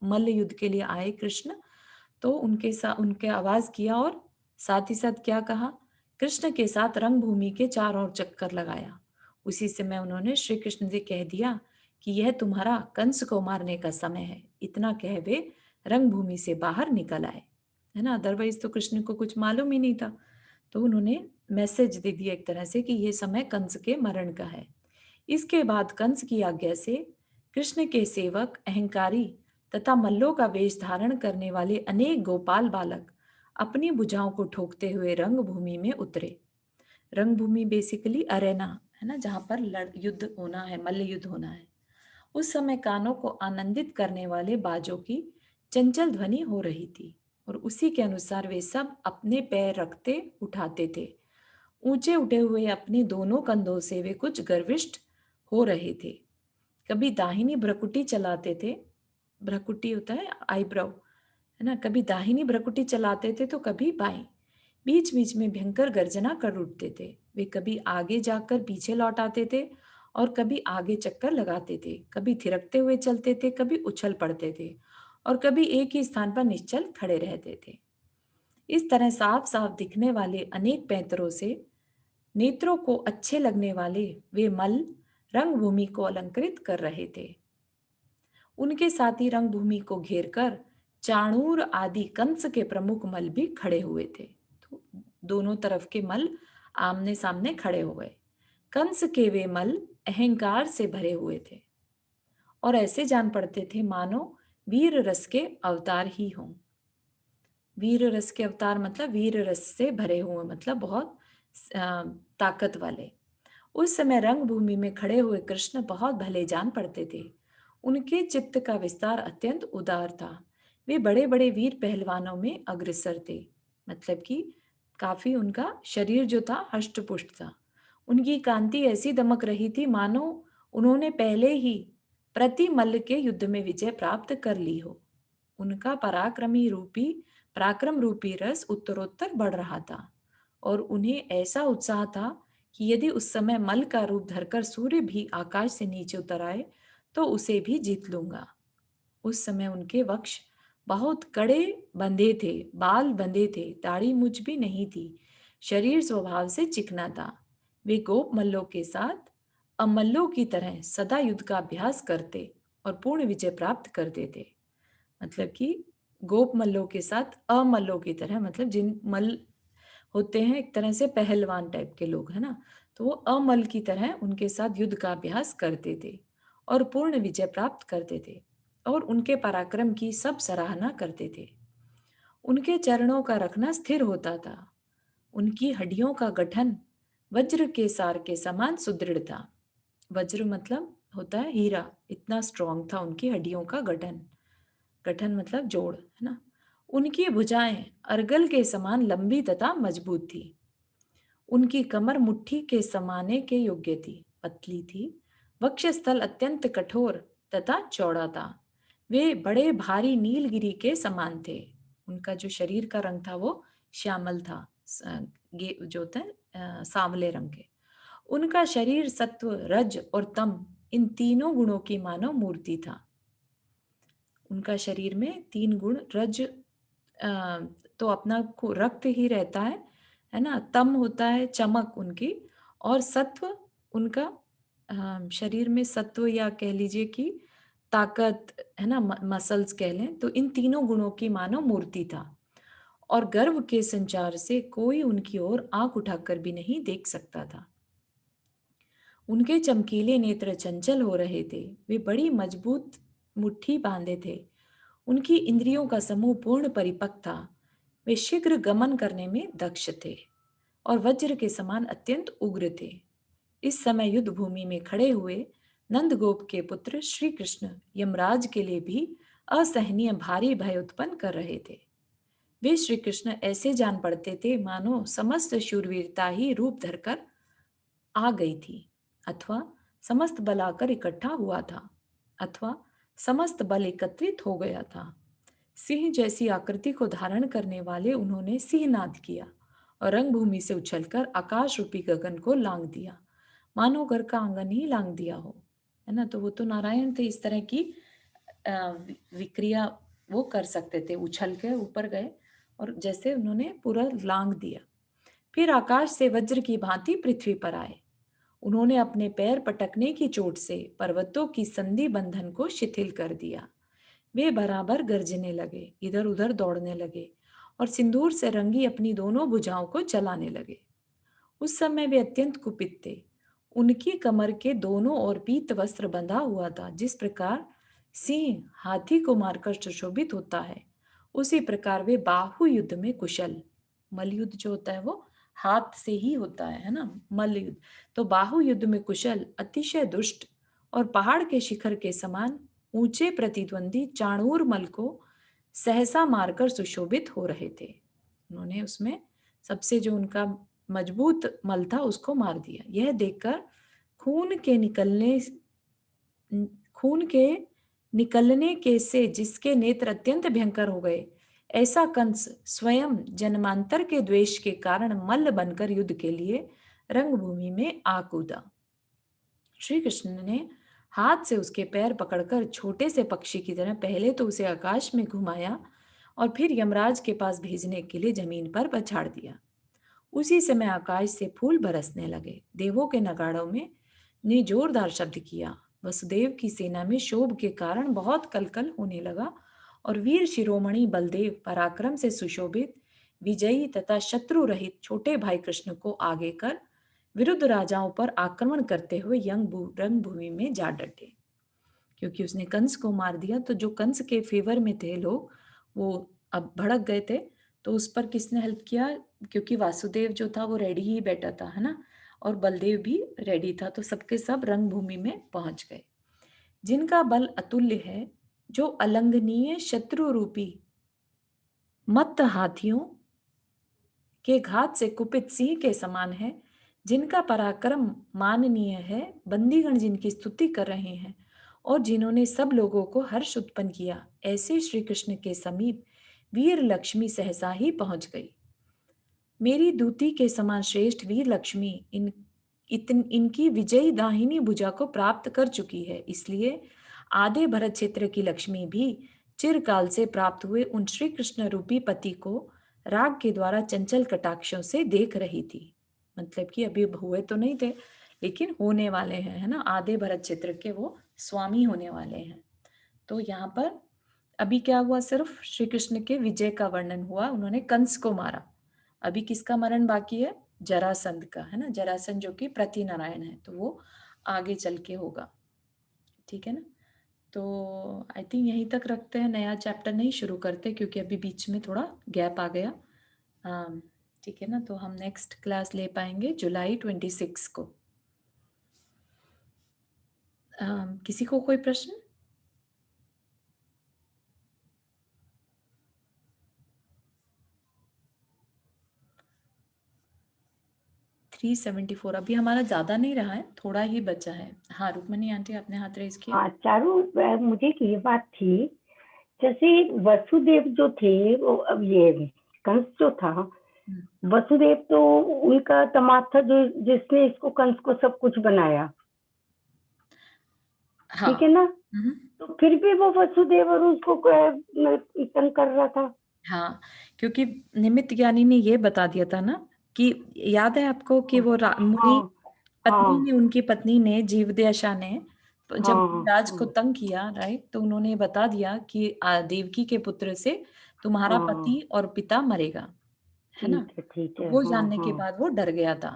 मल्ल युद्ध के लिए आए कृष्ण, तो उनके आवाज किया और साथ ही साथ क्या कहा, कृष्ण के साथ रंगभूमि के चारों ओर चक्कर लगाया। उसी समय उन्होंने श्री कृष्ण से कह दिया कि यह तुम्हारा कंस को मारने का समय है। इतना कह वे रंगभूमि से बाहर निकल आए, है ना। अदरवाइज तो कृष्ण को कुछ मालूम ही नहीं था। तो उन्होंने मैसेज दे दिया एक तरह से कि यह समय कंस के मरण का है। इसके बाद कंस की आज्ञा से कृष्ण के सेवक, अहंकारी तथा मल्लों का वेश धारण करने वाले अनेक गोपाल बालक अपनी भुजाओं को ठोकते हुए रंगभूमि में उतरे। रंगभूमि बेसिकली अरेना है ना, जहां पर युद्ध होना है, मल्ल युद्ध होना है। उस समय कानों को आनंदित करने वाले बाजों की चंचल ध्वनि हो रही थी और उसी के अनुसार वे सब अपने पैर रखते उठाते थे। ऊंचे उठे हुए अपने दोनों कंधों से वे कुछ गर्विष्ठ हो रहे थे। कभी दाहिनी भ्रकुटी चलाते थे, भ्रकुटी होता है आईब्रो, है ना। कभी दाहिनी भ्रकुटी चलाते थे तो कभी बाएं। बीच बीच में भयंकर गर्जना कर उठते थे। वे कभी आगे जाकर पीछे लौट आते थे और कभी आगे चक्कर लगाते थे, कभी थिरकते हुए चलते थे, कभी उछल पड़ते थे और कभी एक ही स्थान पर निश्चल खड़े रहते थे। इस तरह साफ साफ दिखने वाले अनेक पैंतरों से नेत्रों को अच्छे लगने वाले वे मल रंगभूमि को अलंकृत कर रहे थे। उनके साथ ही रंगभूमि को घेरकर चाणूर आदि कंस के प्रमुख मल भी खड़े हुए थे। तो दोनों तरफ के मल आमने सामने खड़े हो गए। कंस के वे मल अहंकार से भरे हुए थे और ऐसे जान पड़ते थे मानो वीर रस के अवतार ही हों। वीर रस के अवतार मतलब वीर रस से भरे हुए, मतलब बहुत ताकत वाले। उस समय रंगभूमि में खड़े हुए कृष्ण बहुत भले जान पड़ते थे। उनके चित्त का विस्तार अत्यंत उदार था। वे बड़े बड़े वीर पहलवानों में अग्रसर थे, मतलब कि काफी उनका शरीर जो था हष्ट पुष्ट था। उनकी कांति ऐसी दमक रही थी मानो उन्होंने पहले ही प्रतिमल्ल के युद्ध में विजय प्राप्त कर ली हो। उनका पराक्रम रूपी रस उत्तरोत्तर बढ़ रहा था और उन्हें ऐसा उत्साह था कि यदि उस समय मल का रूप धरकर सूर्य भी आकाश से नीचे उतर आए तो उसे भी जीत लूंगा। उस समय उनके वक्ष बहुत कड़े बंधे थे, बाल बंधे थे, दाढ़ी मूछ भी नहीं थी, शरीर स्वभाव से चिकना था। वे गोप मल्लों के साथ अमल्लों की तरह सदा युद्ध का अभ्यास करते और पूर्ण विजय प्राप्त करते थे। मतलब कि गोप मल्लों के साथ अमल्लों की तरह, मतलब जिन मल होते हैं एक तरह से पहलवान टाइप के लोग, है ना, तो वो अमल की तरह उनके साथ युद्ध का अभ्यास करते थे और पूर्ण विजय प्राप्त करते थे और उनके पराक्रम की सब सराहना करते थे। उनके चरणों का रखना स्थिर होता था। उनकी हड्डियों का गठन वज्र के सार के समान सुदृढ़ था। वज्र मतलब होता है हीरा, इतना स्ट्रांग था उनकी हड्डियों का गठन। गठन मतलब जोड़, है ना। उनकी भुजाएं अर्गल के समान लंबी तथा मजबूत थी। उनकी कमर मुट्ठी के समाने के योग्य थी, पतली थी। वक्षस्थल अत्यंत कठोर तथा चौड़ा था। वे बड़े भारी नीलगिरी के समान थे। उनका जो शरीर का रंग था वो श्यामल था, जो होता है सांवले रंग के। उनका शरीर सत्व, रज और तम, इन तीनों गुणों की मानव मूर्ति था। उनका शरीर में 3 गुण, रज तो अपना रक्त ही रहता है ना, तम होता है चमक उनकी, और सत्व उनका शरीर में सत्व या कह लीजिए कि ताकत, है ना, मसल्स कह लें, तो इन तीनों गुणों की मानव मूर्ति था और गर्व के संचार से कोई उनकी ओर आंख उठाकर भी नहीं देख सकता था। उनके चमकीले नेत्र चंचल हो रहे थे। वे बड़ी मजबूत मुट्ठी बांधे थे। उनकी इंद्रियों का समूह पूर्ण परिपक्व था। वे शीघ्र गमन करने में दक्ष थे और वज्र के समान अत्यंत उग्र थे। इस समय युद्ध भूमि में खड़े हुए नंदगोप के पुत्र श्री कृष्ण यमराज के लिए भी असहनीय भारी भय उत्पन्न कर रहे थे। वे श्री कृष्ण ऐसे जान पड़ते थे मानो समस्त शूरवीरता ही रूप धरकर आ गई थी, अथवा समस्त बल आकर इकट्ठा हुआ था, अथवा समस्त बल एकत्रित हो गया था। सिंह जैसी आकृति को धारण करने वाले उन्होंने सिंहनाद किया और रंगभूमि से उछलकर आकाश रूपी गगन को लांग दिया, मानो घर का आंगन ही लांग दिया हो, है ना। तो वो तो नारायण थे, इस तरह की विक्रिया वो कर सकते थे, उछल के ऊपर गए और जैसे उन्होंने पूरा लांग दिया। फिर आकाश से वज्र की भांति पृथ्वी पर आए। उन्होंने अपने पैर पटकने की चोट से पर्वतों की संधि बंधन को शिथिल कर दिया। वे बराबर गरजने लगे, इधर उधर दौड़ने लगे और सिंदूर से रंगी अपनी दोनों भुजाओं को चलाने लगे। उस समय वे अत्यंत कुपित थे। उनकी कमर के दोनों ओर पीत वस्त्र बंधा हुआ था। जिस प्रकार सिंह हाथी को मारकर सुशोभित होता है, उसी प्रकार वे बाहु युद्ध में कुशल, मल युद्ध जो होता है वो हाथ से ही होता है ना, मल युद्ध, तो बाहु युद्ध में कुशल, अतिशय दुष्ट और पहाड़ के शिखर के समान ऊंचे प्रतिद्वंदी चाणूर मल को सहसा मारकर सुशोभित हो रहे थे। उन्होंने उसमें सबसे जो उनका मजबूत मल था उसको मार दिया। यह देखकर खून के निकलने के से जिसके नेत्र अत्यंत भयंकर हो गए, ऐसा कंस स्वयं जन्मांतर के द्वेष के कारण मल्ल बनकर युद्ध के लिए रंगभूमि में आ कूदा। श्री कृष्ण ने हाथ से उसके पैर पकड़कर छोटे से पक्षी की तरह पहले तो उसे आकाश में घुमाया और फिर यमराज के पास भेजने के लिए जमीन पर पछाड़ दिया। उसी समय आकाश से फूल बरसने लगे। देवों के नगाड़ों में ने जोरदार शब्द किया। वसुदेव की सेना में शोभ के कारण बहुत कलकल होने लगा और वीर शिरोमणि बलदेव पराक्रम से सुशोभित विजयी तथा शत्रु रहित छोटे भाई कृष्ण को आगे कर विरुद्ध राजाओं पर आक्रमण करते हुए रंगभूमि में जा डटे। क्योंकि उसने कंस को मार दिया तो जो कंस के फेवर में थे लोग वो अब भड़क गए थे। तो उस पर किसने हेल्प किया? क्योंकि वासुदेव जो था वो रेडी ही बैठा था, है ना, और बलदेव भी रेडी था, तो सबके सब रंगभूमि में पहुंच गए। जिनका बल अतुल्य है, जो अलंघनीय शत्रु रूपी मत्त हाथियों के घात से कुपित सिंह के समान है, जिनका पराक्रम माननीय है, बंदीगण जिनकी स्तुति कर रहे हैं और जिन्होंने सब लोगों को हर्ष उत्पन्न किया, ऐसे श्री कृष्ण के समीप वीर लक्ष्मी सहसा ही पहुंच गई। मेरी दूती के समान श्रेष्ठ वीर लक्ष्मी इनकी विजयी दाहिनी भुजा को प्राप्त कर चुकी है, इसलिए आधे भरत क्षेत्र की लक्ष्मी भी चिरकाल से प्राप्त हुए उन श्री कृष्ण रूपी पति को राग के द्वारा चंचल कटाक्षों से देख रही थी। मतलब कि अभी हुए तो नहीं थे, लेकिन होने वाले हैं, है ना, आधे भरत क्षेत्र के वो स्वामी होने वाले हैं। तो यहाँ पर अभी क्या हुआ? सिर्फ श्री कृष्ण के विजय का वर्णन हुआ, उन्होंने कंस को मारा। अभी किसका मरण बाकी है? जरासंध का, है ना, जरासंध जो कि प्रति नारायण है, तो वो आगे चल के होगा। ठीक है ना, तो आई थिंक यहीं तक रखते हैं, नया चैप्टर नहीं शुरू करते क्योंकि अभी बीच में थोड़ा गैप आ गया। ठीक है ना, तो हम नेक्स्ट क्लास ले पाएंगे जुलाई 26 को। किसी को कोई प्रश्न? 374 अभी हमारा ज्यादा नहीं रहा है, थोड़ा ही बचा है। हाँ, रुक्मणी आंटी आपने हाथ रेज किया। हाँ चारू, मुझे एक ये बात थी, जैसे वसुदेव जो थे वो, अब ये कंस जो था, वसुदेव तो उनका दामाद था जो जिसने इसको कंस को सब कुछ बनाया। हाँ। ठीक है ना, तो फिर भी वो वसुदेव और उसको तंग कर रहा था। हाँ, क्योंकि निमित्त ज्ञानी ने ये बता दिया था ना कि याद है आपको कि वो मुनि पत्नी ने, उनकी पत्नी ने, जीवदशा ने जब राज को तंग किया, राइट, तो उन्होंने बता दिया कि देवकी के पुत्र से तुम्हारा पति और पिता मरेगा, है ना। ठीक है, वो जानने के बाद वो डर गया था।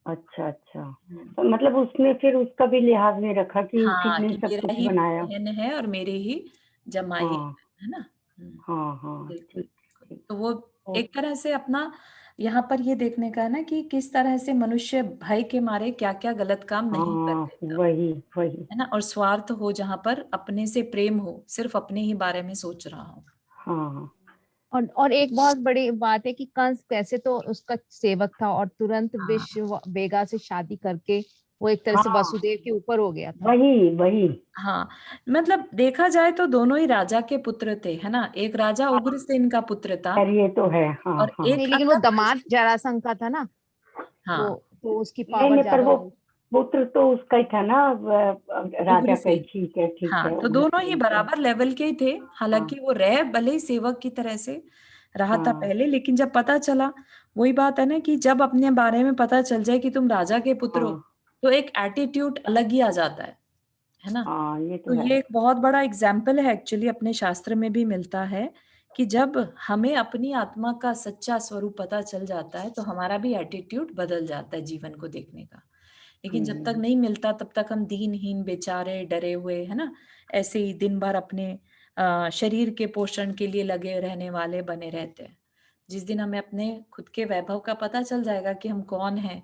अच्छा, तो मतलब उसने फिर उसका भी लिहाज में रखा कि हाँ, उसी ने कि सब मेरा कुछ ही बनाया। बहन है और मेरे ही जमाई है ना। बिल्कुल। तो वो एक तरह से अपना यहाँ पर ये देखने का है ना कि किस तरह से मनुष्य भय के मारे क्या क्या गलत काम नहीं कर देता, वही है ना, और स्वार्थ हो जहाँ पर अपने से प्रेम हो, सिर्फ अपने ही बारे में सोच रहा हो। और एक बहुत बड़ी बात है कि कंस कैसे तो उसका सेवक था और तुरंत बेगा से शादी करके वो एक तरह से वसुदेव के ऊपर हो गया था। वही हाँ, मतलब देखा जाए तो दोनों ही राजा के पुत्र थे, है ना। एक राजा उग्रसेन का पुत्र था, ये तो है। और एक नहीं, लेकिन वो दामाद जरासंध का था ना। हाँ, तो उसकी पावर पर वो पुत्र तो उसका ही था ना, राजा का। ठीक है। हाँ, तो दोनों ही बराबर लेवल के ही थे। हालांकि वो रह भले ही सेवक की तरह से रहा था पहले, लेकिन जब पता चला, वही बात है ना कि जब अपने बारे में पता चल जाए कि तुम राजा के पुत्र हो, तो एक एटीट्यूड अलग ही आ जाता है ना। तो ये एक बहुत बड़ा एग्जाम्पल है, एक्चुअली अपने शास्त्र में भी मिलता है कि जब हमें अपनी आत्मा का सच्चा स्वरूप पता चल जाता है तो हमारा भी एटीट्यूड बदल जाता है जीवन को देखने का। लेकिन जब तक नहीं मिलता तब तक हम दीनहीन, बेचारे, डरे हुए, है ना, ऐसे ही दिन भर अपने शरीर के पोषण के लिए लगे रहने वाले बने रहते हैं। जिस दिन हमें अपने खुद के वैभव का पता चल जाएगा कि हम कौन हैं,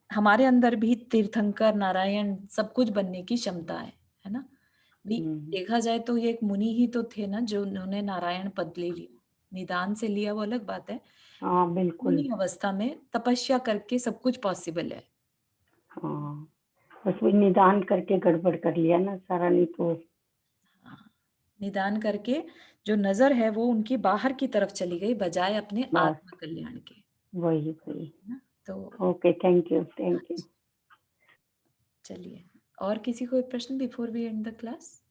हमारे अंदर भी तीर्थंकर, नारायण, सब कुछ बनने की क्षमता है ना। देखा जाए तो ये एक मुनि ही तो थे ना जो उन्होंने नारायण पद ले लिया। निदान से लिया वो अलग बात है, बिल्कुल। मुनि अवस्था में तपस्या करके सब कुछ पॉसिबल है। बस वो निदान करके गड़बड़ कर लिया ना सारा, नहीं तो निदान करके जो नजर है वो उनकी बाहर की तरफ चली गई बजाय अपने आत्म कल्याण के। वही तो okay, thank you, thank you. चलिए, और किसी को प्रश्न before we end the class?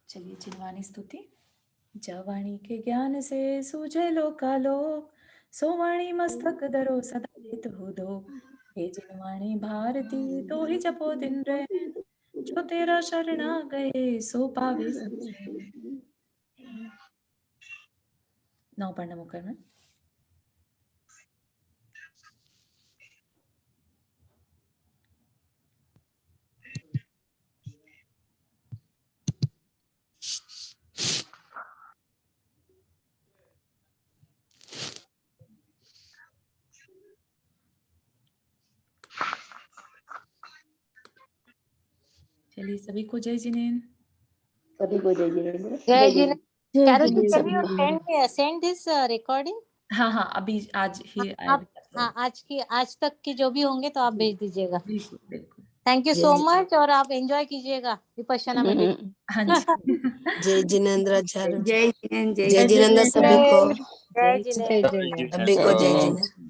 चलिए, जिनवानी स्तुति। जवाणी के ज्ञान से सूझे लोकालोक, सोवाणी मस्तक धरो सदा लेत हो दो। हे जिनवाणी भारती तो ही जपो दिन रैन, जो तेरा शरणा गए सो पावे सुचैन। नौ पढ़ना मुकर में। चलिए, सभी को जय जिनेन्द्र। सभी को जय जिनेन्द्र। जय जिनेन्द्र। जय Carol, Jinendra. can you send this recording? हाँ, अभी आज ही आप आज तक के जो भी होंगे तो आप भेज दीजिएगा। बिल्कुल बिल्कुल। थैंक यू सो मच, और आप एंजॉय कीजिएगा विपश्यना में। हाँ जी। जय जिनेन्द्र आचार्य। जय जिनेन्द्र। जय जिनेन्द्र सभी को। जय जिनेन्द्र। सभी को जय जिनेन्द्र।